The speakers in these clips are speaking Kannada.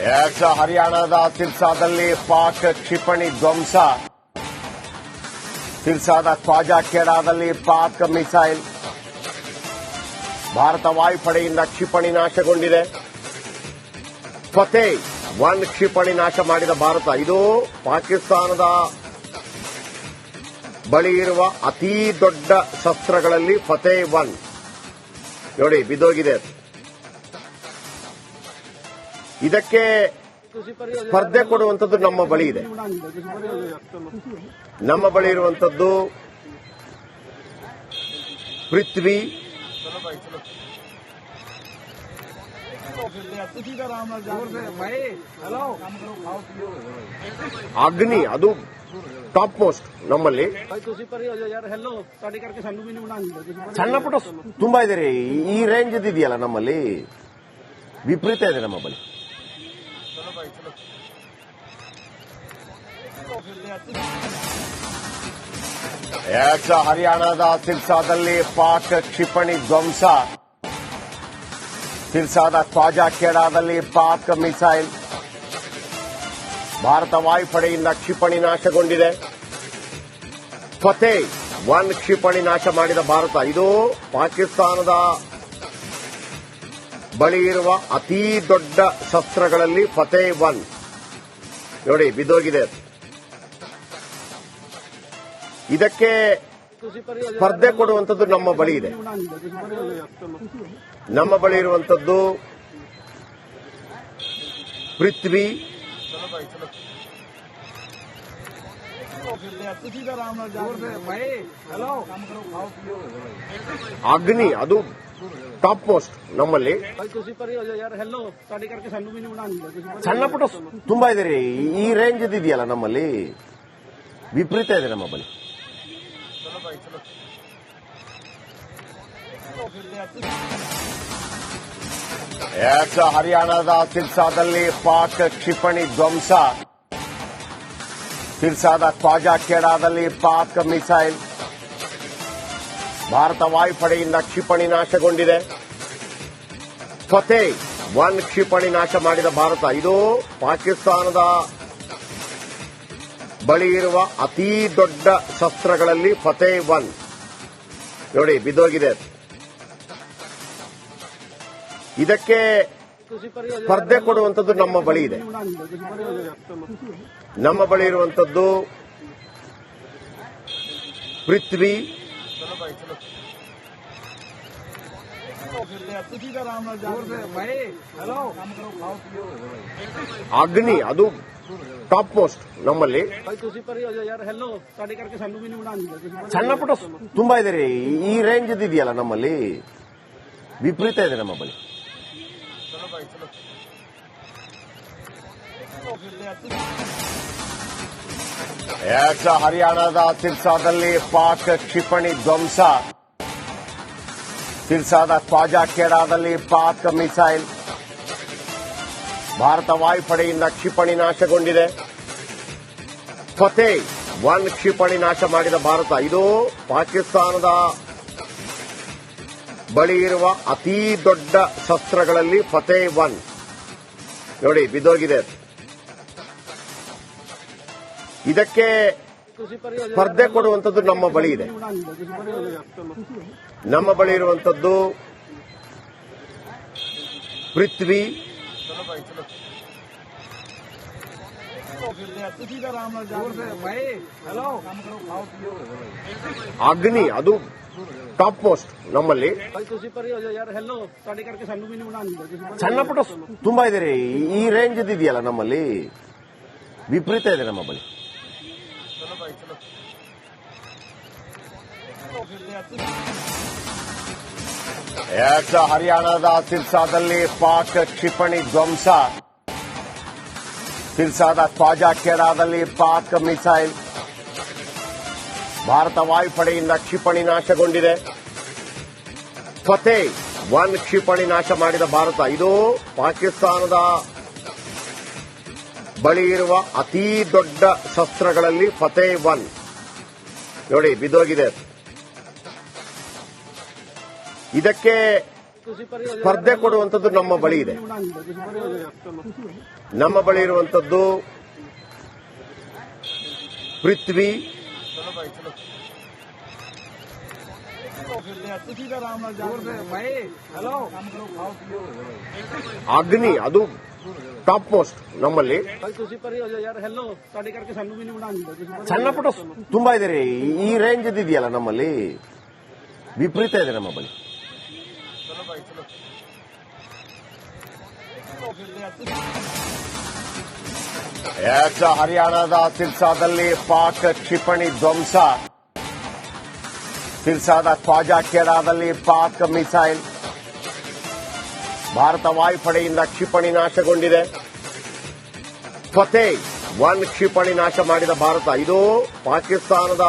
ಹರಿಯಾಣದ ಸಿರ್ಸಾದಲ್ಲಿ ಪಾಕ್ ಕ್ಷಿಪಣಿ ಧ್ವಂಸ. ಸಿರ್ಸಾದ ಖ್ವಾಜಾ ಖೇಡಾದಲ್ಲಿ ಪಾಕ್ ಮಿಸೈಲ್. ಭಾರತ ವಾಯುಪಡೆಯಿಂದ ಕ್ಷಿಪಣಿ ನಾಶಗೊಂಡಿದೆ. ಫತೇ 1 ಕ್ಷಿಪಣಿ ನಾಶ ಮಾಡಿದ ಭಾರತ. ಇದು ಪಾಕಿಸ್ತಾನದ ಬಳಿ ಇರುವ ಅತೀ ದೊಡ್ಡ ಶಸ್ತ್ರಗಳಲ್ಲಿ ಫತೇ 1 ನೋಡಿ ಬಿದ್ದೋಗಿದೆ. ಇದಕ್ಕೆ ಸ್ಪರ್ಧೆ ಕೊಡುವಂಥದ್ದು ನಮ್ಮ ಬಳಿ ಇದೆ. ನಮ್ಮ ಬಳಿ ಇರುವಂಥದ್ದು ಪೃಥ್ವಿ, ಅಗ್ನಿ, ಅದು ಟಾಪ್ ಮೋಸ್ಟ್ ನಮ್ಮಲ್ಲಿ. ಸಣ್ಣ ಪುಟ್ಟ ತುಂಬಾ ಇದೆ ರೀ. ಈ ರೇಂಜ್ ಇದೆಯಲ್ಲ ನಮ್ಮಲ್ಲಿ, ವಿಪರೀತ ಇದೆ ನಮ್ಮ ಬಳಿ. ಹರಿಯಾಣದ ಸಿರ್ಸಾದಲ್ಲಿ ಪಾಕ್ ಕ್ಷಿಪಣಿ ಧ್ವಂಸ. ಸಿರ್ಸಾದ ಖ್ವಾಜಾ ಖೇಡಾದಲ್ಲಿ ಪಾಕ್ ಮಿಸೈಲ್. ಭಾರತ ವಾಯುಪಡೆಯಿಂದ ಕ್ಷಿಪಣಿ ನಾಶಗೊಂಡಿದೆ. ಫತೇ 1 ಕ್ಷಿಪಣಿ ನಾಶ ಮಾಡಿದ ಭಾರತ. ಇದು ಪಾಕಿಸ್ತಾನದ ಬಳಿ ಇರುವ ಅತೀ ದೊಡ್ಡ ಶಸ್ತ್ರಗಳಲ್ಲಿ ಫತೇ 1 ನೋಡಿ ಬಿದ್ದೋಗಿದೆ. ಇದಕ್ಕೆ ಸ್ಪರ್ಧೆ ಕೊಡುವಂಥದ್ದು ನಮ್ಮ ಬಳಿ ಇದೆ. ನಮ್ಮ ಬಳಿ ಇರುವಂಥದ್ದು ಪೃಥ್ವಿ, ಅಗ್ನಿ, ಅದು ಟಾಪ್ ಮೋಸ್ಟ್ ನಮ್ಮಲ್ಲಿ. ಸಣ್ಣ ಪುಟ್ಟ ತುಂಬಾ ಇದೆ ರೀ. ಈ ರೇಂಜ್ ಇದೆಯಲ್ಲ ನಮ್ಮಲ್ಲಿ, ವಿಪರೀತ ಇದೆ ನಮ್ಮ ಬಳಿ. ಹರಿಯಾಣದ ಸಿರ್ಸಾದಲ್ಲಿ ಪಾಕ್ ಕ್ಷಿಪಣಿ ಧ್ವಂಸ. ಸಿರ್ಸಾದ ಖ್ವಾಜಾ ಖೇಡಾದಲ್ಲಿ ಪಾಕ್ ಮಿಸೈಲ್. ಭಾರತ ವಾಯುಪಡೆಯಿಂದ ಕ್ಷಿಪಣಿ ನಾಶಗೊಂಡಿದೆ. ಫತೇ 1 ಕ್ಷಿಪಣಿ ನಾಶ ಮಾಡಿದ ಭಾರತ. ಇದು ಪಾಕಿಸ್ತಾನದ ಬಳಿ ಇರುವ ಅತೀ ದೊಡ್ಡ ಶಸ್ತ್ರಗಳಲ್ಲಿ ಫತೇ 1 ನೋಡಿ ಬಿದ್ದೋಗಿದೆ. ಇದಕ್ಕೆ ಸ್ಪರ್ಧೆ ಕೊಡುವಂಥದ್ದು ನಮ್ಮ ಬಳಿ ಇದೆ. ನಮ್ಮ ಬಳಿ ಇರುವಂಥದ್ದು ಪೃಥ್ವಿ, ಅಗ್ನಿ, ಅದು ಟಾಪ್ ಮೋಸ್ಟ್ ನಮ್ಮಲ್ಲಿ. ಸಣ್ಣ ಪುಟ್ಟ ತುಂಬಾ ಇದೆ ರೀ. ಈ ರೇಂಜ್ ಇದೆಯಲ್ಲ ನಮ್ಮಲ್ಲಿ, ವಿಪರೀತ ಇದೆ ನಮ್ಮ ಬಳಿ. ಹರಿಯಾಣದ ಸಿರ್ಸಾದಲ್ಲಿ ಪಾಕ್ ಕ್ಷಿಪಣಿ ಧ್ವಂಸ. ಸಿರ್ಸಾದ ಖ್ವಾಜಾ ಖೇಡಾದಲ್ಲಿ ಪಾಕ್ ಮಿಸೈಲ್. ಭಾರತ ವಾಯುಪಡೆಯಿಂದ ಕ್ಷಿಪಣಿ ನಾಶಗೊಂಡಿದೆ. ಫತೇ 1 ಕ್ಷಿಪಣಿ ನಾಶ ಮಾಡಿದ ಭಾರತ. ಇದು ಪಾಕಿಸ್ತಾನದ ಬಳಿ ಇರುವ ಅತೀ ದೊಡ್ಡ ಶಸ್ತ್ರಗಳಲ್ಲಿ ಫತೇ 1 ನೋಡಿ ಬಿದ್ದೋಗಿದೆ. ಇದಕ್ಕೆ ಸ್ಪರ್ಧೆ ಕೊಡುವಂಥದ್ದು ನಮ್ಮ ಬಳಿ ಇದೆ. ನಮ್ಮ ಬಳಿ ಇರುವಂಥದ್ದು ಪೃಥ್ವಿ, ಅಗ್ನಿ, ಅದು ಟಾಪ್ ಮೋಸ್ಟ್ ನಮ್ಮಲ್ಲಿ. ಸಣ್ಣ ಪುಟ್ಟ ತುಂಬಾ ಇದೆ ರೀ. ಈ ರೇಂಜ್ ಇದೆಯಲ್ಲ ನಮ್ಮಲ್ಲಿ, ವಿಪರೀತ ಇದೆ ನಮ್ಮ ಬಳಿ. ಹರಿಯಾಣದ ಸಿರ್ಸಾದಲ್ಲಿ ಪಾಕ್ ಕ್ಷಿಪಣಿ ಧ್ವಂಸ. ಸಿರ್ಸಾದ ಖ್ವಾಜಾ ಖೇಡಾದಲ್ಲಿ ಪಾಕ್ ಮಿಸೈಲ್. ಭಾರತ ವಾಯುಪಡೆಯಿಂದ ಕ್ಷಿಪಣಿ ನಾಶಗೊಂಡಿದೆ. ಫತೇ 1 ಕ್ಷಿಪಣಿ ನಾಶ ಮಾಡಿದ ಭಾರತ. ಇದು ಪಾಕಿಸ್ತಾನದ ಬಳಿ ಇರುವ ಅತೀ ದೊಡ್ಡ ಶಸ್ತ್ರಗಳಲ್ಲಿ ಫತೇ 1 ನೋಡಿ ಬಿದ್ದೋಗಿದೆ. ಇದಕ್ಕೆ ಸ್ಪರ್ಧೆ ಕೊಡುವಂಥದ್ದು ನಮ್ಮ ಬಳಿ ಇದೆ. ನಮ್ಮ ಬಳಿ ಇರುವಂಥದ್ದು ಪೃಥ್ವಿ, ಅಗ್ನಿ, ಅದು ಟಾಪ್ ಮೋಸ್ಟ್ ನಮ್ಮಲ್ಲಿ. ಸಣ್ಣ ಪುಟ್ಟ ತುಂಬಾ ಇದೆ ರೀ, ಈ ರೇಂಜ್ ಇದೆಯಲ್ಲ ನಮ್ಮಲ್ಲಿ, ವಿಪರೀತ ಇದೆ ನಮ್ಮ ಬಳಿ. ಹರಿಯಾಣದ ಸಿರ್ಸಾದಲ್ಲಿ ಪಾಕ್ ಕ್ಷಿಪಣಿ ಧ್ವಂಸ. ಸಿರ್ಸಾದ ಖ್ವಾಜಾ ಖೇಡಾದಲ್ಲಿ ಪಾಕ್ ಮಿಸೈಲ್. ಭಾರತ ವಾಯುಪಡೆಯಿಂದ ಕ್ಷಿಪಣಿ ನಾಶಗೊಂಡಿದೆ. ಫತೇ 1 ಕ್ಷಿಪಣಿ ನಾಶ ಮಾಡಿದ ಭಾರತ. ಇದು ಪಾಕಿಸ್ತಾನದ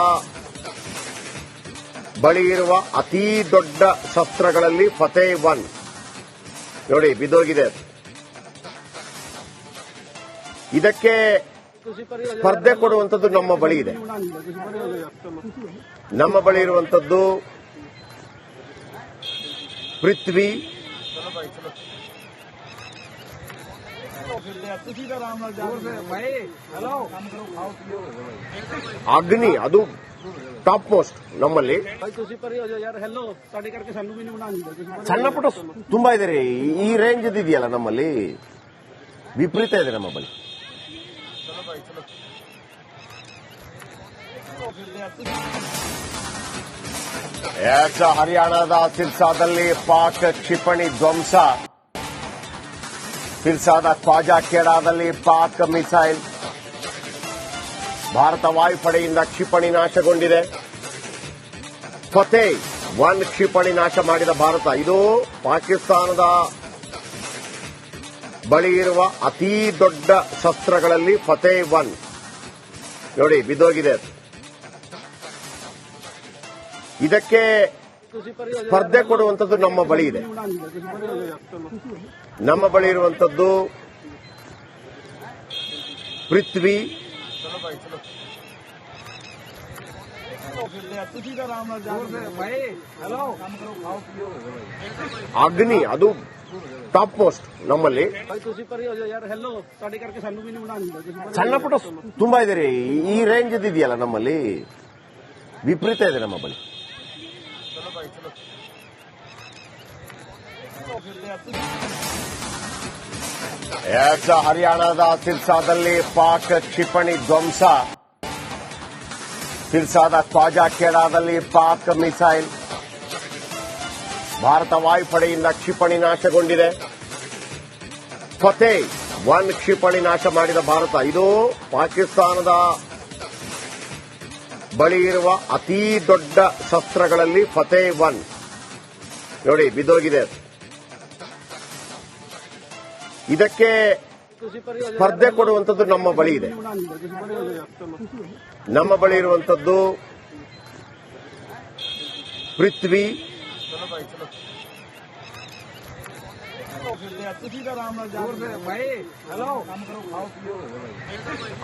ಬಳಿ ಇರುವ ಅತಿ ದೊಡ್ಡ ಶಸ್ತ್ರಗಳಲ್ಲಿ ಫತೇ 1 ನೋಡಿ ಬಿದ್ದೋಗಿದೆ. ಇದಕ್ಕೆ ಸ್ಪರ್ಧೆ ಕೊಡುವಂಥದ್ದು ನಮ್ಮ ಬಳಿ ಇದೆ. ನಮ್ಮ ಬಳಿ ಇರುವಂಥದ್ದು ಪೃಥ್ವಿ, ಅಗ್ನಿ, ಅದು ಟಾಪ್ ಮೋಸ್ಟ್ ನಮ್ಮಲ್ಲಿ. ಸಣ್ಣ ಪುಟ್ಟ ತುಂಬಾ ಇದೆ ರೀ, ಈ ರೇಂಜ್ ಇದೆಯಲ್ಲ ನಮ್ಮಲ್ಲಿ, ವಿಪರೀತ ಇದೆ ನಮ್ಮ ಬಳಿ. ಹರಿಯಾಣದ ಸಿರ್ಸಾದಲ್ಲಿ ಪಾಕ್ ಕ್ಷಿಪಣಿ ಧ್ವಂಸ. ಸಿರ್ಸಾದ ಖ್ವಾಜಾ ಖೇಡಾದಲ್ಲಿ ಪಾಕ್ ಮಿಸೈಲ್. ಭಾರತ ವಾಯುಪಡೆಯಿಂದ ಕ್ಷಿಪಣಿ ನಾಶಗೊಂಡಿದೆ. ಫತೇ 1 ಕ್ಷಿಪಣಿ ನಾಶ ಮಾಡಿದ ಭಾರತ. ಇದು ಪಾಕಿಸ್ತಾನದ ಬಳಿ ಇರುವ ಅತಿ ದೊಡ್ಡ ಶಸ್ತ್ರಗಳಲ್ಲಿ ಫತೇ 1 ನೋಡಿ ಬಿದ್ದೋಗಿದೆ. ಇದಕ್ಕೆ ಸ್ಪರ್ಧೆ ಕೊಡುವಂಥದ್ದು ನಮ್ಮ ಬಳಿ ಇದೆ. ನಮ್ಮ ಬಳಿ ಇರುವಂಥದ್ದು ಪೃಥ್ವಿ, ಅಗ್ನಿ, ಅದು ಟಾಪ್ ಮೋಸ್ಟ್ ನಮ್ಮಲ್ಲಿ. ಸಣ್ಣ ಪುಟ್ಟ ತುಂಬಾ ಇದೆ ರೀ, ಈ ರೇಂಜ್ ಇದೆಯಲ್ಲ ನಮ್ಮಲ್ಲಿ, ವಿಪರೀತ ಇದೆ ನಮ್ಮ ಬಳಿ. ಹರಿಯಾಣದ ಸಿರ್ಸಾದಲ್ಲಿ ಪಾಕ್ ಕ್ಷಿಪಣಿ ಧ್ವಂಸ. ಸಿರ್ಸಾದ ಖ್ವಾಜಾ ಖೇಡಾದಲ್ಲಿ ಪಾಕ್ ಮಿಸೈಲ್. ಭಾರತ ವಾಯುಪಡೆಯಿಂದ ಕ್ಷಿಪಣಿ ನಾಶಗೊಂಡಿದೆ. ಫತೇ 1 ಕ್ಷಿಪಣಿ ನಾಶ ಮಾಡಿದ ಭಾರತ. ಇದು ಪಾಕಿಸ್ತಾನದ ಬಳಿ ಇರುವ ಅತಿ ದೊಡ್ಡ ಶಸ್ತ್ರಗಳಲ್ಲಿ ಫತೇ 1 ನೋಡಿ ಬಿದ್ದೋಗಿದೆ. ಇದಕ್ಕೆ ಸ್ಪರ್ಧೆ ಕೊಡುವಂಥದ್ದು ನಮ್ಮ ಬಳಿ ಇದೆ. ನಮ್ಮ ಬಳಿ ಇರುವಂಥದ್ದು ಪೃಥ್ವಿ,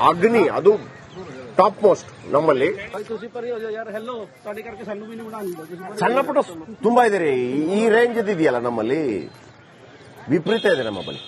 ಅಗ್ನಿ, ಅದು ಟಾಪ್ ಮೋಸ್ಟ್ ನಮ್ಮಲ್ಲಿ. ಸಣ್ಣ ಪುಟ್ಟ ತುಂಬಾ ಇದೆ ರೀ, ಈ ರೇಂಜ್ ಇದೆಯಲ್ಲ ನಮ್ಮಲ್ಲಿ, ವಿಪರೀತ ಇದೆ ನಮ್ಮ ಬಳಿ.